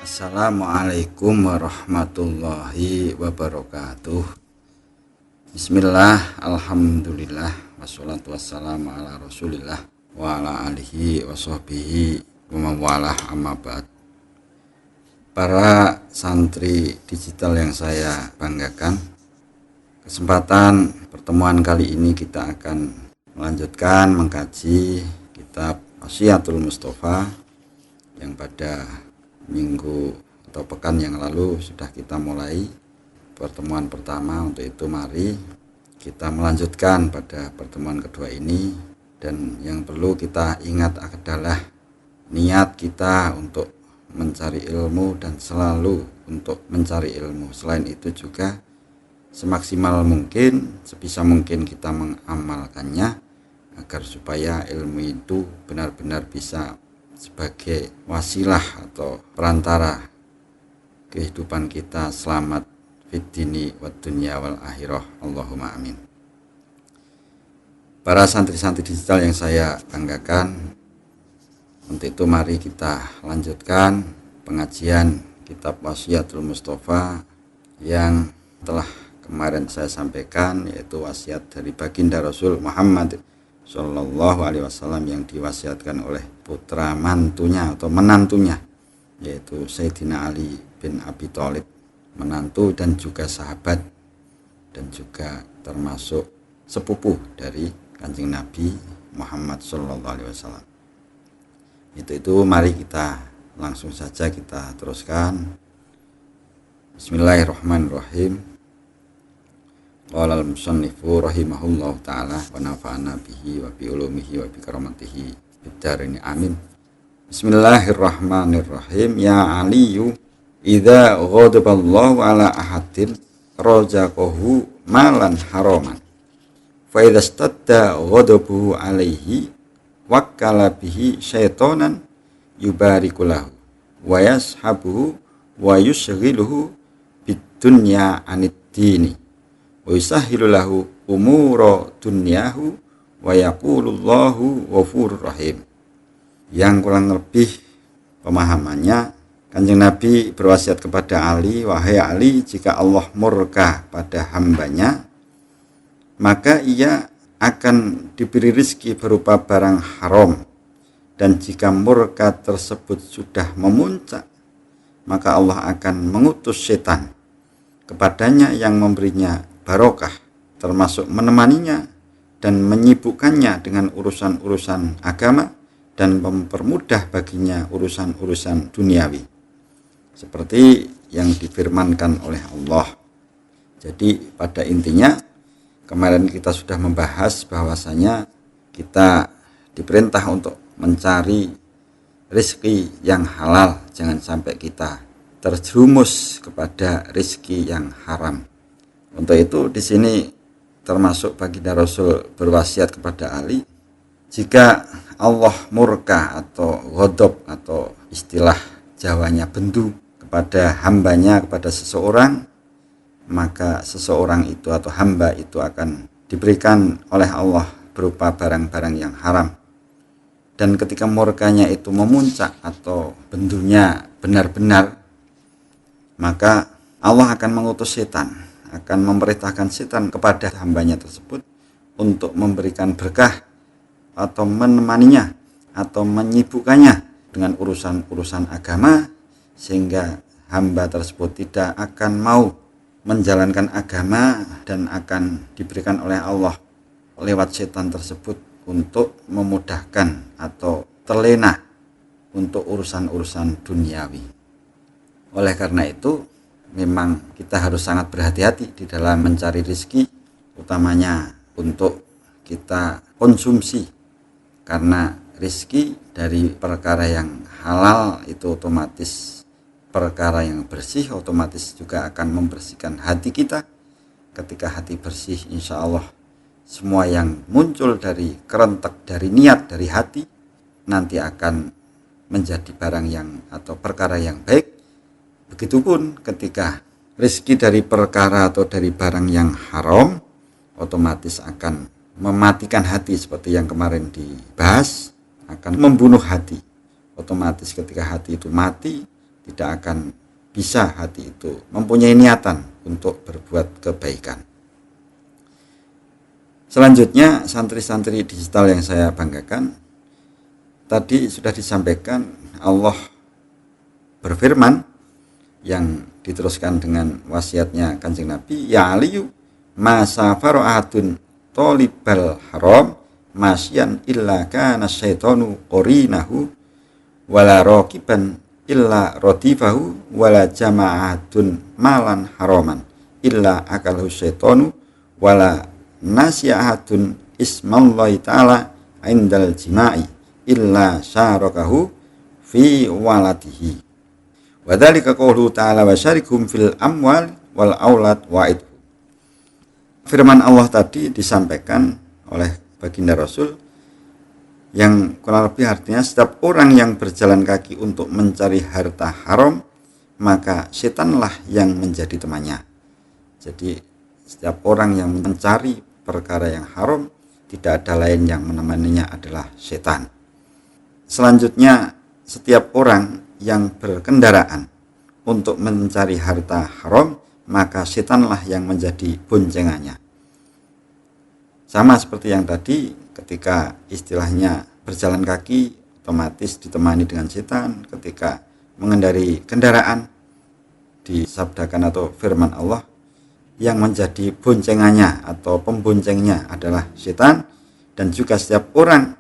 Assalamualaikum warahmatullahi wabarakatuh. Bismillah, alhamdulillah, wassalatu wassalamu ala rasulillah wa ala alihi wa sahbihi wa mawalah, amma ba'd. Para santri digital yang saya banggakan, kesempatan pertemuan kali ini kita akan melanjutkan mengkaji kitab Wasyiatul Mustofa yang pada minggu atau pekan yang lalu sudah kita mulai pertemuan pertama. Untuk itu mari kita melanjutkan pada pertemuan kedua ini, dan yang perlu kita ingat adalah niat kita untuk mencari ilmu dan selalu untuk mencari ilmu. Selain itu juga semaksimal mungkin, sebisa mungkin kita mengamalkannya agar supaya ilmu itu benar-benar bisa sebagai wasilah atau perantara kehidupan kita selamat fid dini wad dunya wal akhirah. Allahumma amin. Para santri-santri digital yang saya banggakan, untuk itu mari kita lanjutkan pengajian kitab Wasyiatul Mustofa yang telah kemarin saya sampaikan, yaitu wasiat dari baginda Rasul Muhammad Sallallahu Alaihi Wasallam yang diwasiatkan oleh putra mantunya atau menantunya, yaitu Sayyidina Ali bin Abi Thalib, menantu dan juga sahabat dan juga termasuk sepupu dari Kanjeng Nabi Muhammad Sallallahu Alaihi Wasallam. Itu mari kita langsung saja kita teruskan. Bismillahirrahmanirrahim. Qala al-musannifu rahimahullahu ta'ala wa nafa'ana bihi wa bi ulumihi wa bi karamatihi bid-dharain amin. Bismillahirrahmanirrahim. Ya Aliyu, idza ghadaballahu ala ahadin razaqahu malan haraman, fa idza stadda ghadabuhu alaihi wakkala bihi syaitonan yubariku lahu wa yashabuhu wa yushghiluhu bid-dunya anid dini wa yusahhilu lahu umura dunyahu wa yaqulullahu ghafurur rahim. Yang kurang lebih pemahamannya, Kanjeng Nabi berwasiat kepada Ali, wahai Ali, jika Allah murka pada hambanya, maka ia akan diberi rizki berupa barang haram, dan jika murka tersebut sudah memuncak, maka Allah akan mengutus setan kepadanya yang memberinya barokah, termasuk menemaninya dan menyibukkannya dengan urusan-urusan agama dan mempermudah baginya urusan-urusan duniawi, seperti yang difirmankan oleh Allah. Jadi pada intinya kemarin kita sudah membahas bahwasanya kita diperintah untuk mencari rezeki yang halal, jangan sampai kita terjerumus kepada rezeki yang haram. Untuk itu di sini termasuk baginda Rasul berwasiat kepada Ali, jika Allah murka atau ghadab atau istilah Jawanya bendu kepada hambanya, kepada seseorang, maka seseorang itu atau hamba itu akan diberikan oleh Allah berupa barang-barang yang haram. Dan ketika murkanya itu memuncak atau bendunya benar-benar, maka Allah akan mengutus setan, akan memerintahkan setan kepada hambanya tersebut untuk memberikan berkah atau menemaninya atau menyibukkannya dengan urusan-urusan agama, sehingga hamba tersebut tidak akan mau menjalankan agama dan akan diberikan oleh Allah lewat setan tersebut untuk memudahkan atau terlena untuk urusan-urusan duniawi. Oleh karena itu memang kita harus sangat berhati-hati di dalam mencari rezeki, utamanya untuk kita konsumsi, karena rezeki dari perkara yang halal itu otomatis perkara yang bersih, otomatis juga akan membersihkan hati kita. Ketika hati bersih, insya Allah semua yang muncul dari kerentek, dari niat, dari hati nanti akan menjadi barang yang atau perkara yang baik. Begitupun ketika rezeki dari perkara atau dari barang yang haram otomatis akan mematikan hati, seperti yang kemarin dibahas, akan membunuh hati. Otomatis ketika hati itu mati, tidak akan bisa hati itu mempunyai niatan untuk berbuat kebaikan. Selanjutnya, santri-santri digital yang saya banggakan, tadi sudah disampaikan Allah berfirman yang diteruskan dengan wasiatnya Kanjeng Nabi, ya aliyu ma safaru ahadun tolibal haram masyan illa kana syaitanu qorinahu wala raqiban illa radifahu wala jama'atun malan haraman illa akalahu syaitanu wala nasiyahadun ismallahi ta'ala indal jima'i illa syarakahu fi waladihi. Wadhalika qawluhu ta'ala wa syarikhum fil amwal wal aulad wa'id. Firman Allah tadi disampaikan oleh baginda Rasul yang kurang lebih artinya setiap orang yang berjalan kaki untuk mencari harta haram, maka setanlah yang menjadi temannya. Jadi setiap orang yang mencari perkara yang haram, tidak ada lain yang menemaninya adalah setan. Selanjutnya, setiap orang yang berkendaraan untuk mencari harta haram, maka setanlah yang menjadi boncengannya. Sama seperti yang tadi, ketika istilahnya berjalan kaki otomatis ditemani dengan setan. Ketika mengendari kendaraan, disabdakan atau firman Allah, yang menjadi boncengannya atau pemboncengnya adalah setan. Dan juga setiap orang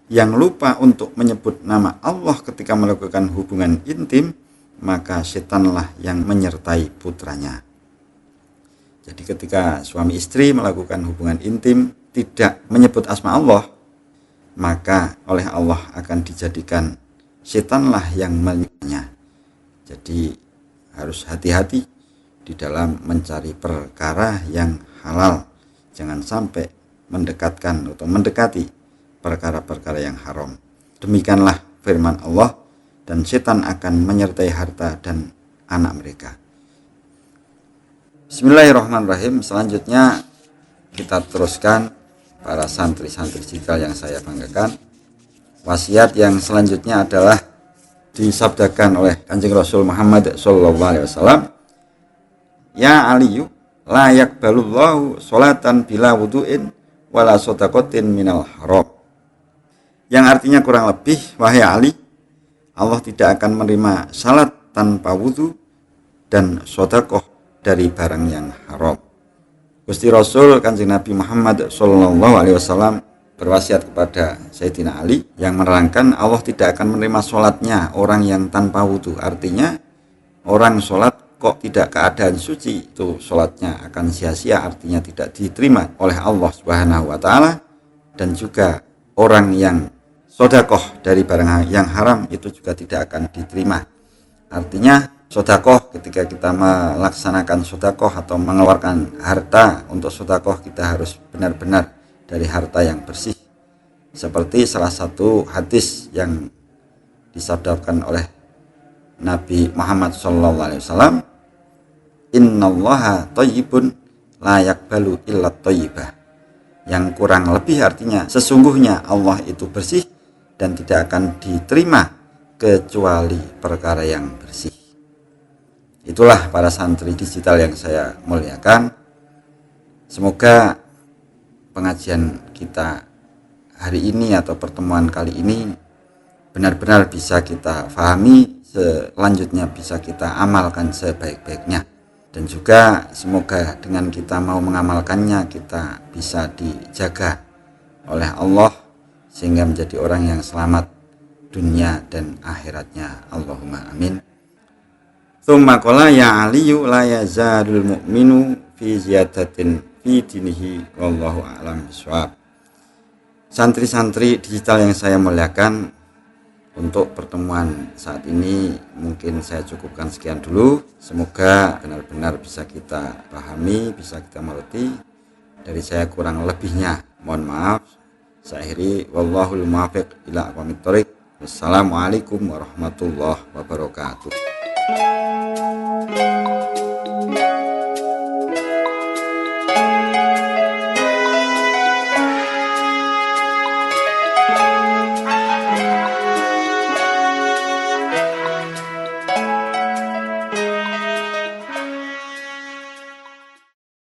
yang lupa untuk menyebut nama Allah ketika melakukan hubungan intim, maka setanlah yang menyertai putranya. Jadi ketika suami istri melakukan hubungan intim tidak menyebut asma Allah, maka oleh Allah akan dijadikan setanlah yang menyebutnya. Jadi harus hati-hati di dalam mencari perkara yang halal. Jangan sampai mendekatkan atau mendekati perkara-perkara yang haram. Demikianlah firman Allah, dan setan akan menyertai harta dan anak mereka. Bismillahirrahmanirrahim. Selanjutnya kita teruskan para santri-santri digital yang saya banggakan. Wasiat yang selanjutnya adalah disabdakan oleh Kanjeng Rasul Muhammad SAW, ya aliyu la yakbalullahu sholatan bila wudu'in wala sodaqatin minal haram. Yang artinya kurang lebih, wahai Ali, Allah tidak akan menerima salat tanpa wudu dan sodakoh dari barang yang haram. Gusti Rasul Kanjeng Nabi Muhammad SAW berwasiat kepada Sayyidina Ali yang menerangkan Allah tidak akan menerima sholatnya orang yang tanpa wudu. Artinya orang sholat kok tidak keadaan suci, itu sholatnya akan sia-sia, artinya tidak diterima oleh Allah Subhanahu wa Ta'ala. Dan juga orang yang sodakoh dari barang yang haram itu juga tidak akan diterima. Artinya sodakoh, ketika kita melaksanakan sodakoh atau mengeluarkan harta untuk sodakoh, kita harus benar-benar dari harta yang bersih. Seperti salah satu hadis yang disabdakan oleh Nabi Muhammad SAW, innallaha thayyibun la yaqbalu illa thayyibah. Yang kurang lebih artinya sesungguhnya Allah itu bersih dan tidak akan diterima kecuali perkara yang bersih. Itulah para santri digital yang saya muliakan. Semoga pengajian kita hari ini atau pertemuan kali ini benar-benar bisa kita fahami, selanjutnya bisa kita amalkan sebaik-baiknya. Dan juga semoga dengan kita mau mengamalkannya, kita bisa dijaga oleh Allah sehingga menjadi orang yang selamat dunia dan akhiratnya. Allahumma amin. Tsumma qala ya aliyu la yazalul mu'minu fi ziyadatin fi dinihi wallahu a'lam bishawab. Santri-santri digital yang saya muliakan, untuk pertemuan saat ini mungkin saya cukupkan sekian dulu. Semoga benar-benar bisa kita pahami, bisa kita mengerti. Dari saya kurang lebihnya mohon maaf. Saya akhiri, wallahul muwaffiq ila aqwamit thoriq. Wassalamualaikum warahmatullahi wabarakatuh.